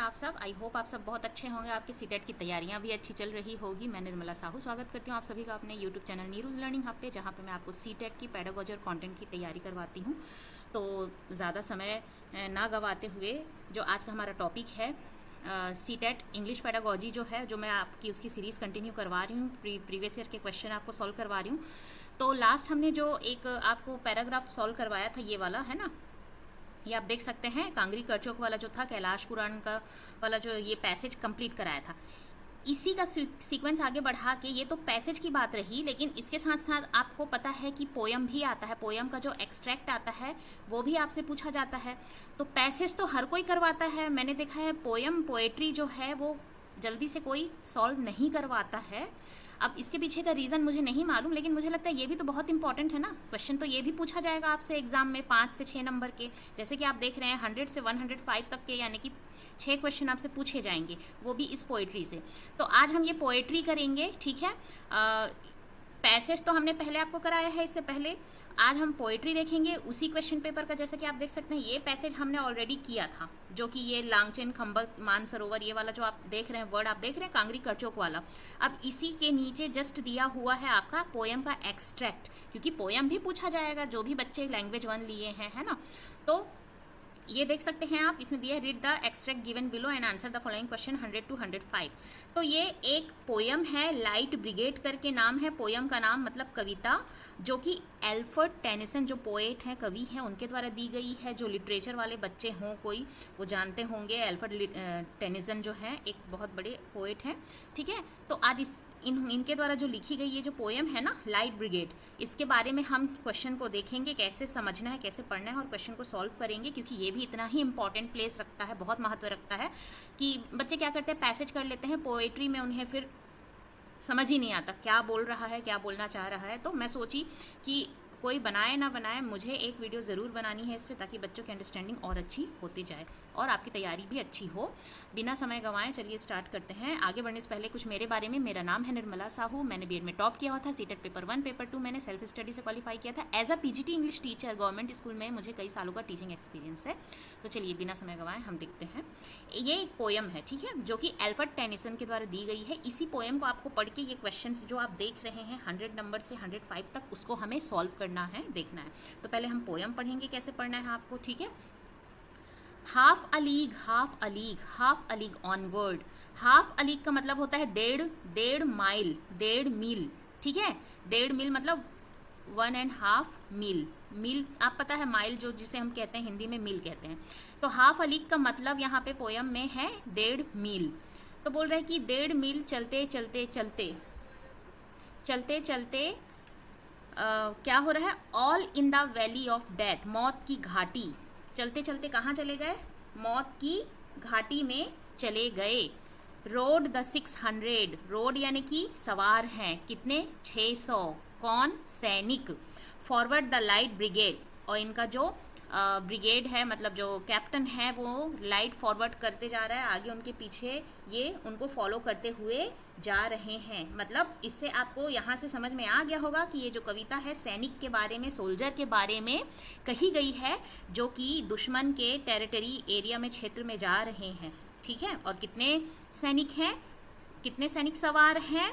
आप सब। I hope आप सब बहुत अच्छे होंगे, आपके सीटेट की तैयारियां भी अच्छी चल रही होगी। मैं निर्मला साहू स्वागत करती हूँ आप सभी का अपने यूट्यूब चैनल नीरूज लर्निंग हब पे, जहाँ पे मैं आपको सीटेट की पेडागोजी और कंटेंट की तैयारी करवाती हूँ। तो ज़्यादा समय ना गवाते हुए जो आज का हमारा टॉपिक है सीटेट इंग्लिश पेडागोजी जो है, जो मैं आपकी उसकी सीरीज़ कंटिन्यू करवा रही हूँ, प्रीवियस ईयर के क्वेश्चन आपको सॉल्व करवा रही हूँ। तो लास्ट हमने जो एक आपको पैराग्राफ सॉल्व करवाया था, ये वाला है ना, ये आप देख सकते हैं, कांगरी करचौक वाला जो था, कैलाश पुराण का वाला जो ये पैसेज कंप्लीट कराया था। इसी का सीक्वेंस आगे बढ़ा के, ये तो पैसेज की बात रही, लेकिन इसके साथ साथ आपको पता है कि पोयम भी आता है। पोयम का जो एक्सट्रैक्ट आता है वो भी आपसे पूछा जाता है। तो पैसेज तो हर कोई करवाता है, मैंने देखा है। पोयम पोएट्री जो है वो जल्दी से कोई सॉल्व नहीं करवाता है। अब इसके पीछे का रीज़न मुझे नहीं मालूम, लेकिन मुझे लगता है ये भी तो बहुत इंपॉर्टेंट है ना। क्वेश्चन तो ये भी पूछा जाएगा आपसे एग्जाम में 5 से 6 नंबर के, जैसे कि आप देख रहे हैं 100 से 105 तक के, यानी कि 6 क्वेश्चन आपसे पूछे जाएंगे, वो भी इस पोएट्री से। तो आज हम ये पोएट्री करेंगे, ठीक है। पैसेज तो हमने पहले आपको कराया है इससे पहले। आज हम पोएट्री देखेंगे उसी क्वेश्चन पेपर का। जैसे कि आप देख सकते हैं, ये पैसेज हमने ऑलरेडी किया था, जो कि ये लांगचेन खंबक मानसरोवर, ये वाला जो आप देख रहे हैं वर्ड, आप देख रहे हैं कांगरी करचौक वाला। अब इसी के नीचे जस्ट दिया हुआ है आपका पोयम का एक्सट्रैक्ट, क्योंकि पोयम भी पूछा जाएगा जो भी बच्चे लैंग्वेज 1 लिए हैं, है ना। तो ये देख सकते हैं आप, इसमें दिया है read the extract given below and answer the following question 100 to 105। तो ये एक पोयम है, लाइट ब्रिगेड करके नाम है पोयम का नाम, मतलब कविता, जो कि एल्फ्रेड टेनिसन जो पोएट हैं, कवि हैं, उनके द्वारा दी गई है। जो लिटरेचर वाले बच्चे हों कोई, वो जानते होंगे एल्फ्रेड टेनिसन जो है एक बहुत बड़े पोएट हैं, ठीक है। तो आज इनके द्वारा जो लिखी गई ये जो पोयम है ना, लाइट ब्रिगेड, इसके बारे में हम क्वेश्चन को देखेंगे, कैसे समझना है, कैसे पढ़ना है, और क्वेश्चन को सॉल्व करेंगे, क्योंकि ये भी इतना ही इंपॉर्टेंट प्लेस रखता है, बहुत महत्व रखता है। कि बच्चे क्या करते हैं, पैसेज कर लेते हैं, पोएट्री में उन्हें फिर समझ ही नहीं आता क्या बोल रहा है, क्या बोलना चाह रहा है। तो मैं सोची कि कोई बनाए ना बनाए, मुझे एक वीडियो ज़रूर बनानी है इस पर, ताकि बच्चों की अंडरस्टैंडिंग और अच्छी होती जाए और आपकी तैयारी भी अच्छी हो। बिना समय गंवाए चलिए स्टार्ट करते हैं। आगे बढ़ने से पहले कुछ मेरे बारे में। मेरा नाम है निर्मला साहू, मैंने बीएड में टॉप किया हुआ था, सीटेट पेपर 1 पेपर 2 मैंने सेल्फ स्टडी से क्वालिफाई किया था। As a PGT English teacher government school में मुझे कई सालों का टीचिंग एक्सपीरियंस है। तो चलिए बिना समय गंवाए हम देखते हैं। ये एक पोयम है, ठीक है, जो कि एल्फ्रेड टेनिसन के द्वारा दी गई है। इसी पोयम को आपको पढ़ के ये क्वेश्चन जो आप देख रहे हैं 100 नंबर से 105 तक, उसको हमें सॉल्व करना है, देखना है। तो पहले हम पोयम पढ़ेंगे, कैसे पढ़ना है आपको, ठीक है। Half a league, half a league, half a league onward. Half a league का मतलब होता है डेढ़ माइल, 1.5 मील, ठीक है। 1.5 मील मतलब 1.5 मील। मील आप पता है, माइल जो जिसे हम कहते हैं हिंदी में मील कहते हैं। तो हाफ अ लीग का मतलब यहाँ पे पोयम में है 1.5 मील। तो बोल रहे हैं कि 1.5 मील चलते चलते चलते चलते चलते क्या हो रहा है, all in the valley of death, मौत की घाटी। चलते चलते कहाँ चले गए, मौत की घाटी में चले गए। रोड द 600, रोड यानी कि सवार हैं, कितने, 600, कौन, सैनिक। फॉरवर्ड द लाइट ब्रिगेड, और इनका जो ब्रिगेड है, मतलब जो कैप्टन है, वो लाइट फॉरवर्ड करते जा रहा है आगे, उनके पीछे ये उनको फॉलो करते हुए जा रहे हैं। मतलब इससे आपको यहाँ से समझ में आ गया होगा कि ये जो कविता है सैनिक के बारे में, सोल्जर के बारे में कही गई है, जो कि दुश्मन के टेरिटरी एरिया में, क्षेत्र में जा रहे हैं, ठीक है। और कितने सैनिक हैं, कितने सैनिक सवार हैं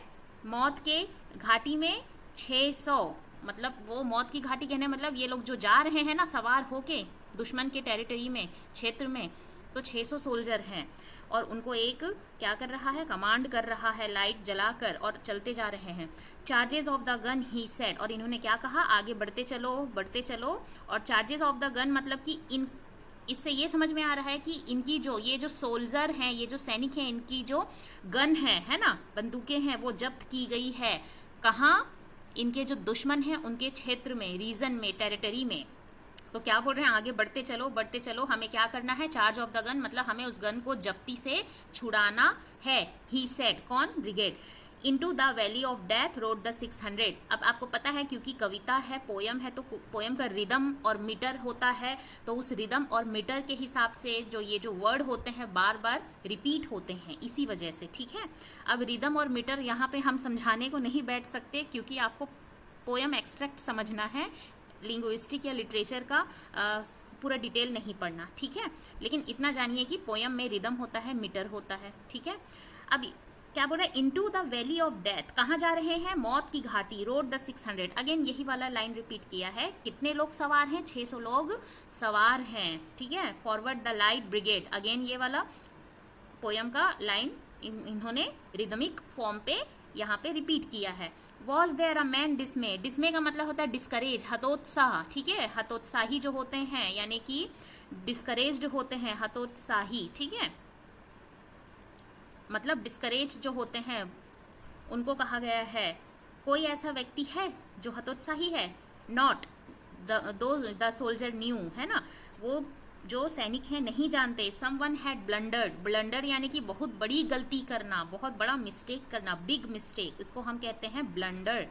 मौत के घाटी में, 600। मतलब वो मौत की घाटी कहने मतलब ये लोग जो जा रहे हैं ना सवार होके दुश्मन के टेरिटरी में, क्षेत्र में, तो 600 सोल्जर हैं। और उनको एक क्या कर रहा है, कमांड कर रहा है लाइट जलाकर, और चलते जा रहे हैं। Charges of the gun he said, और इन्होंने क्या कहा, आगे बढ़ते चलो बढ़ते चलो। और चार्जेस ऑफ द गन मतलब कि इन, इससे ये समझ में आ रहा है कि इनकी जो ये जो सोल्जर हैं, ये जो सैनिक हैं, इनकी जो गन है ना, बंदूकें हैं, वो जब्त की गई है। कहाँ, इनके जो दुश्मन हैं उनके क्षेत्र में, रीजन में, टेरिटरी में। तो क्या बोल रहे हैं, आगे बढ़ते चलो बढ़ते चलो, हमें क्या करना है, चार्ज ऑफ द गन मतलब हमें उस गन को जब्ती से छुड़ाना है। ही सेड, कौन, brigade. Into the valley of death road the 600। अब आपको पता है, क्योंकि कविता है, पोयम है, तो पोयम का रिदम और मीटर होता है। तो उस रिदम और मीटर के हिसाब से जो ये जो वर्ड होते हैं बार बार रिपीट होते हैं, इसी वजह से, ठीक है। अब रिदम और मीटर यहाँ पे हम समझाने को नहीं बैठ सकते, क्योंकि आपको पोयम एक्सट्रैक्ट समझना है, लिंग्विस्टिक या लिटरेचर का पूरा डिटेल नहीं पढ़ना, ठीक है। लेकिन इतना जानिए कि पोयम में रिदम होता है, मीटर होता है, ठीक है। अब क्या बोल रहा है, into the valley of death, कहाँ जा रहे हैं, मौत की घाटी, रोड द 600। अगेन यही वाला लाइन रिपीट किया है। कितने लोग सवार हैं, 600 लोग सवार हैं, ठीक है। Forward the light brigade, again ये वाला पोयम का लाइन इन्होंने रिदमिक फॉर्म पे यहाँ पे रिपीट किया है। Was there a man dismay, dismay का मतलब होता है डिस्करेज, हतोत्साह, ठीक है। हतोत्साही जो होते हैं यानी कि डिस्करेज्ड होते हैं, हतोत्साही, ठीक है। मतलब डिस्करेज जो होते हैं उनको कहा गया है। कोई ऐसा व्यक्ति है जो हतोत्साही है, नॉट द सोल्जर न्यू, है ना, वो जो सैनिक हैं नहीं जानते। समवन हैड ब्लंडर्ड, ब्लंडर यानी कि बहुत बड़ी गलती करना, बहुत बड़ा मिस्टेक करना, बिग मिस्टेक, इसको हम कहते हैं ब्लंडर,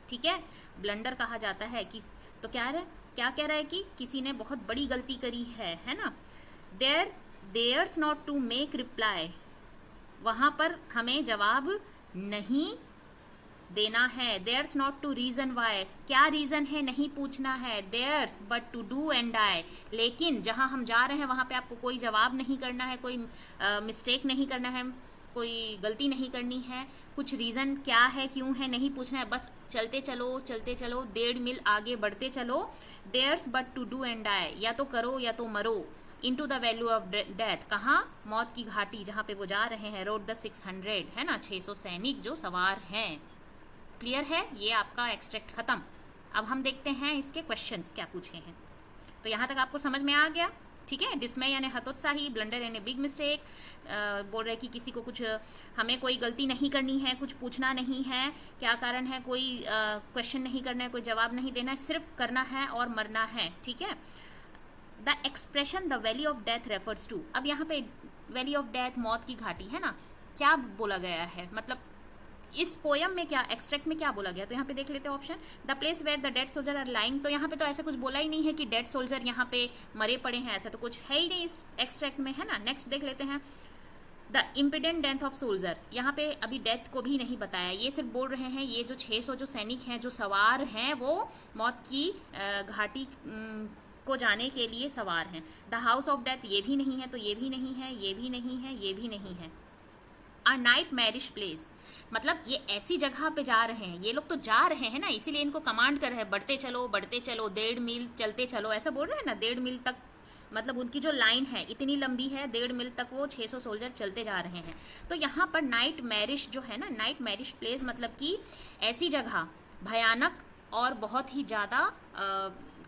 ठीक है। ब्लंडर कहा जाता है कि, तो क्या कह रहा है कि किसी ने बहुत बड़ी गलती करी है ना। There's not to make reply, वहां पर हमें जवाब नहीं देना है। There's not to reason why, क्या रीजन है नहीं पूछना है। There's but to do and die, लेकिन जहां हम जा रहे हैं वहां पे आपको कोई जवाब नहीं करना है, कोई मिस्टेक नहीं करना है, कोई गलती नहीं करनी है, कुछ रीजन क्या है क्यों है नहीं पूछना है, बस चलते चलो 1.5 मील आगे बढ़ते चलो। There's but to do and die, या तो करो या तो मरो। Into the valley of death, कहाँ, मौत की घाटी जहाँ पे वो जा रहे हैं। रोड द 600, है ना, 600 सैनिक जो सवार हैं। क्लियर है, ये आपका एक्सट्रैक्ट खत्म। अब हम देखते हैं इसके क्वेश्चंस क्या पूछे हैं। तो यहाँ तक आपको समझ में आ गया, ठीक है। डिस्मय यानी हतोत्साही, ब्लंडर यानी बिग मिस्टेक, बोल रहे कि किसी को कुछ, हमें कोई गलती नहीं करनी है, कुछ पूछना नहीं है, क्या कारण है, कोई क्वेश्चन नहीं करना है, कोई जवाब नहीं देना है, सिर्फ करना है और मरना है, ठीक है। The expression the valley of death refers to, अब यहाँ पे वैली ऑफ डेथ, मौत की घाटी, है ना, क्या बोला गया है, मतलब इस पोयम में क्या, एक्सट्रैक्ट में क्या बोला गया। तो यहाँ पे देख लेते हैं option, the place where the dead soldier are lying, तो यहाँ पे तो ऐसा कुछ बोला ही नहीं है कि डेड सोल्जर यहाँ पे मरे पड़े हैं, ऐसा तो कुछ है ही नहीं इस एक्सट्रैक्ट में, है ना। नेक्स्ट देख लेते हैं, द इम्पिडेंट डेथ ऑफ सोल्जर, यहाँ पे अभी डेथ को भी नहीं बताया, ये सिर्फ बोल रहे हैं ये जो 600 जो सैनिक हैं जो सवार हैं वो मौत की घाटी को जाने के लिए सवार हैं। द हाउस ऑफ डेथ, ये भी नहीं है, तो ये भी नहीं है, ये भी नहीं है, ये भी नहीं है। अ नाइट मैरिज प्लेस, मतलब ये ऐसी जगह पे जा रहे हैं, ये लोग तो जा रहे हैं ना, इसीलिए इनको कमांड कर रहे हैं बढ़ते चलो 1.5 मील चलते चलो, ऐसा बोल रहे हैं ना। 1.5 मील तक, मतलब उनकी जो लाइन है इतनी लंबी है, 1.5 मील तक वो 600 सोल्जर चलते जा रहे हैं। तो यहाँ पर नाइट मैरिज जो है ना, नाइट मैरिज प्लेस मतलब कि ऐसी जगह भयानक और बहुत ही ज़्यादा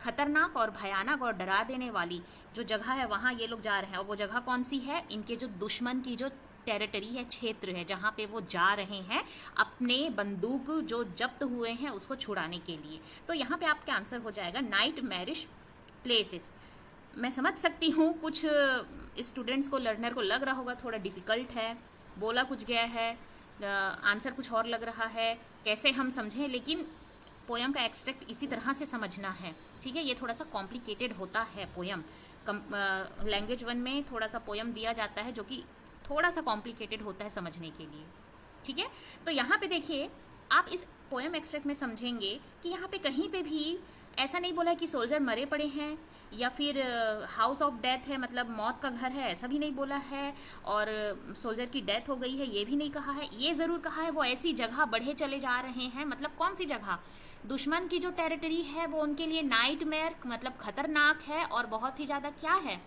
खतरनाक और भयानक और डरा देने वाली जो जगह है वहाँ ये लोग जा रहे हैं। और वो जगह कौन सी है, इनके जो दुश्मन की जो टेरिटरी है, क्षेत्र है, जहाँ पे वो जा रहे हैं अपने बंदूक जो जब्त हुए हैं उसको छुड़ाने के लिए। तो यहाँ पे आपका आंसर हो जाएगा नाइट मैरिज प्लेसेस। मैं समझ सकती हूँ कुछ स्टूडेंट्स को, लर्नर को लग रहा होगा थोड़ा डिफ़िकल्ट है, बोला कुछ गया है, आंसर कुछ और लग रहा है, कैसे हम समझें। लेकिन पोयम का एक्सट्रैक्ट इसी तरह से समझना है, ठीक है। ये थोड़ा सा कॉम्प्लिकेटेड होता है पोयम, लैंग्वेज 1 में थोड़ा सा पोयम दिया जाता है जो कि थोड़ा सा कॉम्प्लिकेटेड होता है समझने के लिए, ठीक है। तो यहाँ पे देखिए, आप इस पोयम एक्सट्रैक्ट में समझेंगे कि यहाँ पे कहीं पे भी ऐसा नहीं बोला है कि सोल्जर मरे पड़े हैं या फिर हाउस ऑफ डेथ है, मतलब मौत का घर है, ऐसा भी नहीं बोला है, और सोल्जर की डेथ हो गई है ये भी नहीं कहा है। ये ज़रूर कहा है वो ऐसी जगह बढ़े चले जा रहे हैं, मतलब कौन सी जगह, दुश्मन की जो टेरिटरी है वो उनके लिए नाइटमेयर, मतलब खतरनाक है और बहुत ही ज़्यादा क्या है,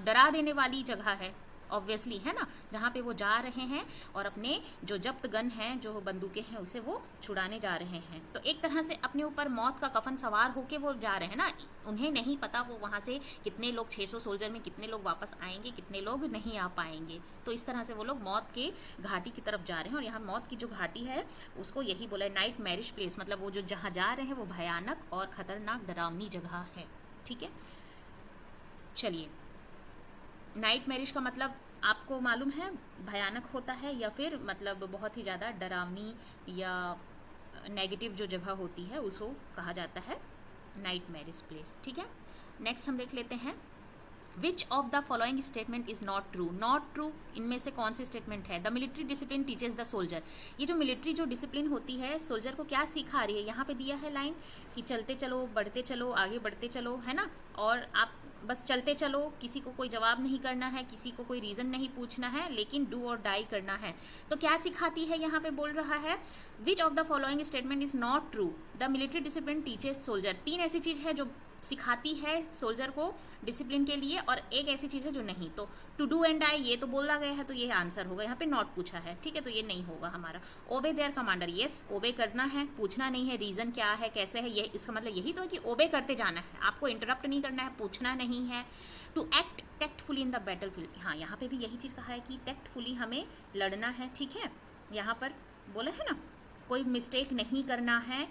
डरा देने वाली जगह है, ऑब्वियसली, है ना, जहाँ पे वो जा रहे हैं और अपने जो जब्त गन हैं, जो बंदूकें हैं, उसे वो छुड़ाने जा रहे हैं। तो एक तरह से अपने ऊपर मौत का कफन सवार होके वो जा रहे हैं ना, उन्हें नहीं पता वो वहाँ से कितने लोग, 600 सोल्जर में कितने लोग वापस आएंगे, कितने लोग नहीं आ पाएंगे। तो इस तरह से वो लोग मौत के घाटी की तरफ जा रहे हैं। और यहाँ मौत की जो घाटी है उसको यही बोला है नाइट मैरिज प्लेस, मतलब वो जो जहाँ जा रहे हैं वो भयानक और खतरनाक डरावनी जगह है, ठीक है। चलिए, नाइट मैरिज का मतलब आपको मालूम है भयानक होता है या फिर मतलब बहुत ही ज़्यादा डरावनी या नेगेटिव जो जगह होती है उसको कहा जाता है नाइट मैरिज प्लेस, ठीक है। नेक्स्ट हम देख लेते हैं which of the following statement is not true. Not true इनमें से कौन सी स्टेटमेंट है? The military discipline teaches the soldier. ये जो मिलिट्री जो डिसिप्लिन होती है सोल्जर को क्या सिखा रही है? यहाँ पे दिया है लाइन कि चलते चलो, बढ़ते चलो, आगे बढ़ते चलो, है ना, और आप बस चलते चलो, किसी को कोई जवाब नहीं करना है, किसी को कोई रीज़न नहीं पूछना है, लेकिन डू और डाई करना है। तो क्या सिखाती है? यहाँ पे बोल रहा है which of the following statement is not true. The military discipline teaches soldier. 3 ऐसी चीज़ है जो सिखाती है सोल्जर को डिसिप्लिन के लिए, और एक ऐसी चीज़ है जो नहीं। तो टू डू एंड डाई ये तो बोला गया है, तो ये आंसर होगा। यहाँ पे नॉट पूछा है, ठीक है, तो ये नहीं होगा हमारा। ओबे देयर कमांडर। यस, ओबे करना है, पूछना नहीं है रीज़न क्या है, कैसे है, ये इसका मतलब यही तो है कि ओबे करते जाना है, आपको इंटरप्ट नहीं करना है, पूछना नहीं है। To act tactfully in the battle field. हाँ, यहाँ पे भी यही चीज़ कहा है कि टेक्टफुली हमें लड़ना है, ठीक है, यहाँ पर बोला है ना, कोई मिस्टेक नहीं करना है।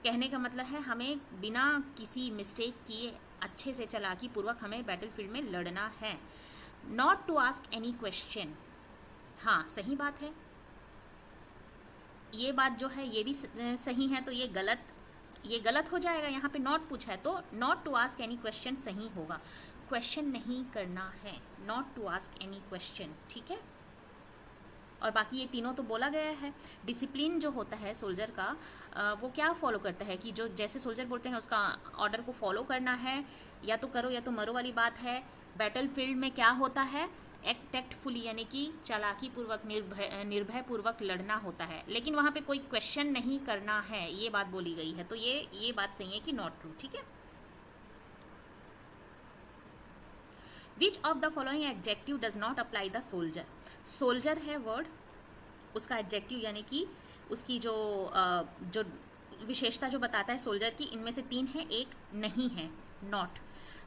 कहने का मतलब है हमें बिना किसी मिस्टेक किए अच्छे से चालाकी पूर्वक हमें बैटलफील्ड में लड़ना है। Not to ask any question. हाँ, सही बात है, ये बात जो है ये भी सही है, तो ये गलत हो जाएगा। यहाँ पे नॉट पूछा है तो not to ask any question सही होगा। क्वेश्चन नहीं करना है, not to ask any question, ठीक है। और बाकी ये तीनों तो बोला गया है। डिसिप्लिन जो होता है सोल्जर का वो क्या फॉलो करता है कि जो जैसे सोल्जर बोलते हैं उसका ऑर्डर को फॉलो करना है, या तो करो या तो मरो वाली बात है। बैटल फील्ड में क्या होता है? एक्ट टेक्टफुली यानी कि चालाकी पूर्वक, निर्भय पूर्वक लड़ना होता है, लेकिन वहाँ पे कोई क्वेश्चन नहीं करना है, ये बात बोली गई है। तो ये बात सही है कि नॉट ट्रू, ठीक है। Which of the following adjective does not apply the soldier. Soldier है वर्ड, उसका एडजेक्टिव यानी कि उसकी जो विशेषता जो बताता है सोल्जर की, इनमें से 3 है, एक नहीं है, नॉट।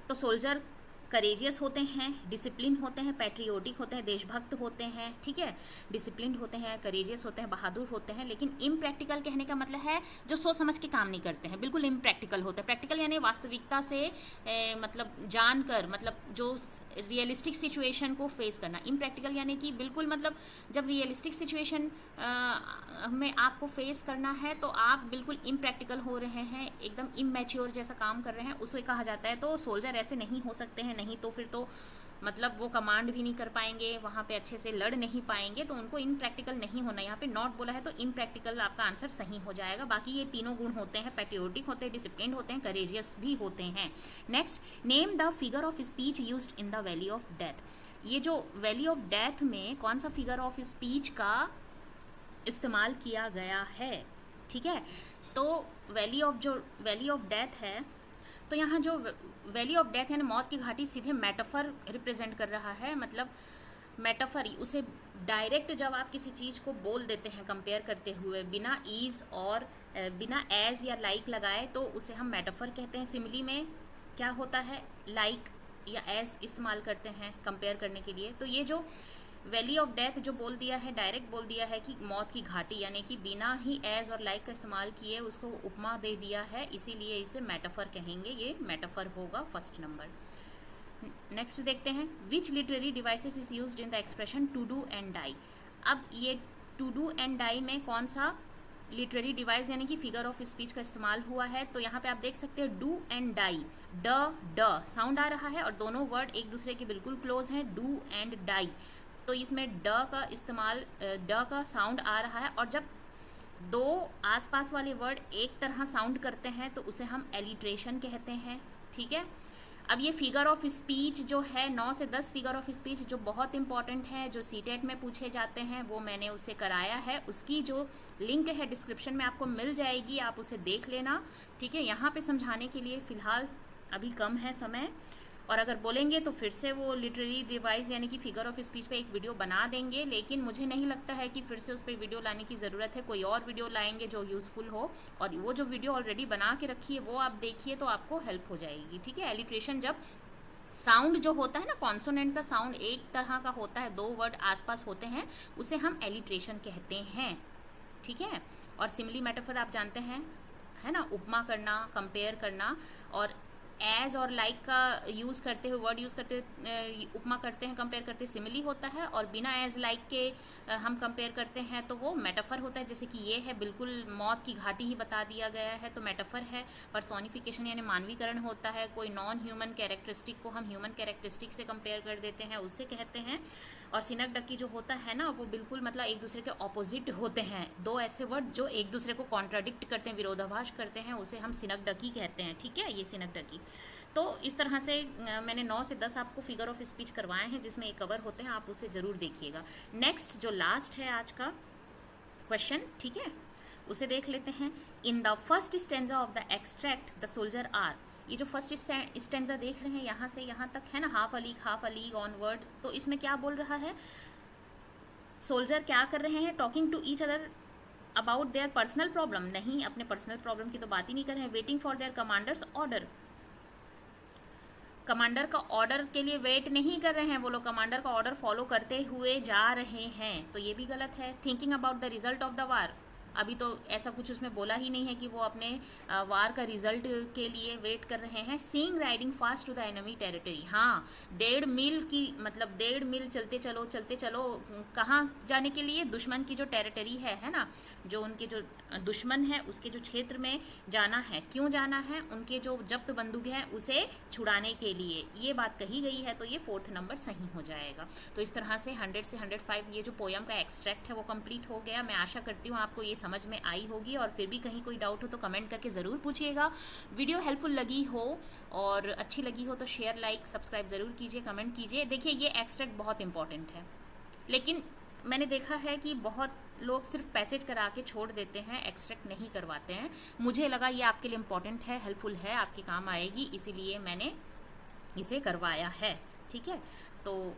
तो सोल्जर करेजियस होते हैं, डिसिप्लिन होते हैं, पैट्रियोटिक होते हैं, देशभक्त होते हैं, ठीक है, डिसिप्लिन होते हैं, करेजियस होते हैं, बहादुर होते हैं। लेकिन इम्प्रैक्टिकल कहने का मतलब है जो सोच समझ के काम नहीं करते हैं, बिल्कुल इम्प्रैक्टिकल होते हैं। प्रैक्टिकल यानी वास्तविकता से मतलब जानकर, मतलब जो रियलिस्टिक सिचुएशन को फेस करना। इम्प्रैक्टिकल यानी कि बिल्कुल मतलब जब रियलिस्टिक सिचुएशन में आपको फेस करना है तो आप बिल्कुल इम्प्रैक्टिकल हो रहे हैं, एकदम इमैच्योर जैसा काम कर रहे हैं, उसे कहा जाता है। तो सोल्जर ऐसे नहीं हो सकते हैं, नहीं तो फिर तो मतलब वो कमांड भी नहीं कर पाएंगे, वहाँ पे अच्छे से लड़ नहीं पाएंगे, तो उनको इम्प्रैक्टिकल नहीं होना। यहाँ पे नॉट बोला है तो इम्प्रैक्टिकल आपका आंसर सही हो जाएगा। बाकी ये तीनों गुण होते हैं, पैट्रियोटिक होते हैं, डिसिप्लिन होते हैं, करेजियस भी होते हैं। Next, name the figure of speech used in the valley of death. ये जो वैली ऑफ डेथ में कौन सा फिगर ऑफ स्पीच का इस्तेमाल किया गया है, ठीक है। तो वैली ऑफ डेथ है, तो यहाँ जो वैली ऑफ डेथ यानी मौत की घाटी सीधे मेटाफर रिप्रेजेंट कर रहा है। मतलब मेटाफर, उसे डायरेक्ट जब आप किसी चीज़ को बोल देते हैं कंपेयर करते हुए बिना ईज और बिना एज या लाइक लगाए, तो उसे हम मेटाफर कहते हैं। सिमिली में क्या होता है, लाइक या एज इस्तेमाल करते हैं कंपेयर करने के लिए। तो ये जो वैली ऑफ डेथ जो बोल दिया है, डायरेक्ट बोल दिया है कि मौत की घाटी, यानी कि बिना ही एज और लाइक का इस्तेमाल किए उसको उपमा दे दिया है, इसीलिए इसे मेटाफर कहेंगे। ये मेटाफर होगा फर्स्ट नंबर। नेक्स्ट देखते हैं, which literary devices is used in the expression to do and die. अब ये टू डू एंड डाई में कौन सा लिटरेरी डिवाइस यानी कि फिगर ऑफ स्पीच का इस्तेमाल हुआ है? तो यहाँ पे आप देख सकते हो डू एंड डाई, ड साउंड आ रहा है और दोनों वर्ड एक दूसरे के बिल्कुल क्लोज हैं, डू एंड डाई। तो इसमें ड का इस्तेमाल, ड का साउंड आ रहा है, और जब दो आसपास वाले वर्ड एक तरह साउंड करते हैं तो उसे हम एलिट्रेशन कहते हैं, ठीक है। अब ये फिगर ऑफ स्पीच जो है, 9 से 10 फिगर ऑफ स्पीच जो बहुत इंपॉर्टेंट है, जो सीटेट में पूछे जाते हैं, वो मैंने उसे कराया है। उसकी जो लिंक है डिस्क्रिप्शन में आपको मिल जाएगी, आप उसे देख लेना, ठीक है। यहाँ पे समझाने के लिए फ़िलहाल अभी कम है समय, और अगर बोलेंगे तो फिर से वो लिटरेरी डिवाइस यानी कि फिगर ऑफ स्पीच पे एक वीडियो बना देंगे, लेकिन मुझे नहीं लगता है कि फिर से उस पर वीडियो लाने की ज़रूरत है। कोई और वीडियो लाएंगे जो यूज़फुल हो, और वो जो वीडियो ऑलरेडी बना के रखी है वो आप देखिए तो आपको हेल्प हो जाएगी, ठीक है। एलिट्रेशन, जब साउंड जो होता है ना, कॉन्सोनेंट का साउंड एक तरह का होता है, 2 वर्ड आसपास होते हैं, उसे हम एलिट्रेशन कहते हैं, ठीक है। और सिमिली मेटाफर आप जानते हैं, है ना, उपमा करना, कंपेयर करना। और एज और लाइक का यूज़ करते हुए, वर्ड यूज़ करते हुए उपमा करते हैं, कंपेयर करते हैं, सिमिली होता है। और बिना एज लाइक के हम कंपेयर करते हैं तो वो मेटाफर होता है। जैसे कि ये है, बिल्कुल मौत की घाटी ही बता दिया गया है, तो मेटाफर है। पर्सोनिफिकेशन यानी मानवीकरण होता है। कोई नॉन ह्यूमन कैरेक्टरिस्टिक को हम ह्यूमन कैरेक्टरिस्टिक से कंपेयर कर देते हैं, उससे कहते हैं। और सिनक डकी जो होता है ना, वो बिल्कुल मतलब एक दूसरे के ऑपोजिट होते हैं। दो ऐसे वर्ड जो एक दूसरे को कॉन्ट्राडिक्ट करते हैं, विरोधाभास करते हैं, उसे हम सिनक डकी कहते हैं। ठीक है, ये सिनक डकी। तो इस तरह से मैंने 9 से 10 आपको फिगर ऑफ स्पीच करवाए हैं, जिसमें ये कवर होते हैं, आप उसे ज़रूर देखिएगा। नेक्स्ट जो लास्ट है आज का क्वेश्चन, ठीक है, उसे देख लेते हैं। In the first stanza of the extract the soldier are. ये जो फर्स्ट स्टेंजा देख रहे हैं यहाँ से यहाँ तक है ना, हाफ अ लीग ऑनवर्ड, तो इसमें क्या बोल रहा है? सोल्जर क्या कर रहे हैं? Talking to each other about their personal problem. नहीं, अपने पर्सनल प्रॉब्लम की तो बात ही नहीं कर रहे हैं। Waiting for their commanders order. Commander का ऑर्डर के लिए वेट नहीं कर रहे हैं वो लोग, कमांडर का ऑर्डर फॉलो करते हुए जा रहे हैं, तो ये भी गलत है। Thinking about the result of the war. अभी तो ऐसा कुछ उसमें बोला ही नहीं है कि वो अपने वार का रिजल्ट के लिए वेट कर रहे हैं। Seeing riding fast to the enemy territory. हाँ, 1.5 मील की मतलब 1.5 मील चलते चलो कहाँ जाने के लिए? दुश्मन की जो टेरिटरी है ना, जो उनके जो दुश्मन है उसके जो क्षेत्र में जाना है। क्यों जाना है? उनके जो जब्त बंदूक है उसे छुड़ाने के लिए। ये बात कही गई है, तो ये 4th नंबर सही हो जाएगा। तो इस तरह से 100 से 105 ये जो पोयम का एक्सट्रैक्ट है वो कंप्लीट हो गया। मैं आशा करती हूँ आपको ये समझ में आई होगी, और फिर भी कहीं कोई डाउट हो तो कमेंट करके ज़रूर पूछिएगा। वीडियो हेल्पफुल लगी हो और अच्छी लगी हो तो शेयर, लाइक, सब्सक्राइब ज़रूर कीजिए, कमेंट कीजिए। देखिए, ये एक्सट्रैक्ट बहुत इंपॉर्टेंट है, लेकिन मैंने देखा है कि बहुत लोग सिर्फ पैसेज करा के छोड़ देते हैं, एक्सट्रैक्ट नहीं करवाते हैं। मुझे लगा ये आपके लिए इम्पॉर्टेंट है, हेल्पफुल है, आपके काम आएगी, इसीलिए मैंने इसे करवाया है। ठीक है, तो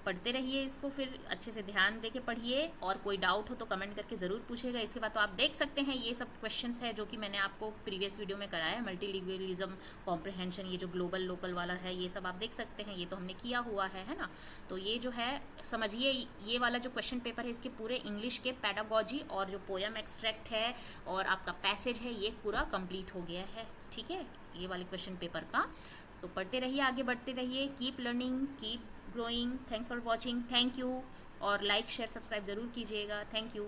पढ़ते रहिए इसको, फिर अच्छे से ध्यान दे के पढ़िए, और कोई डाउट हो तो कमेंट करके ज़रूर पूछिएगा। इसके बाद तो आप देख सकते हैं ये सब क्वेश्चंस है जो कि मैंने आपको प्रीवियस वीडियो में कराया है। मल्टीलिंगुअलिज्म, कॉम्प्रिहेंशन, ये जो ग्लोबल लोकल वाला है, ये सब आप देख सकते हैं, ये तो हमने किया हुआ है ना। तो ये जो है समझिए, ये वाला जो क्वेश्चन पेपर है इसके पूरे इंग्लिश के पेडागॉजी और जो पोयम एक्सट्रैक्ट है और आपका पैसेज है, ये पूरा कंप्लीट हो गया है। ठीक है, ये वाले क्वेश्चन पेपर का। तो पढ़ते रहिए, आगे बढ़ते रहिए, keep learning, keep growing. Thanks for watching, thank you. और लाइक, शेयर, सब्सक्राइब ज़रूर कीजिएगा। Thank you.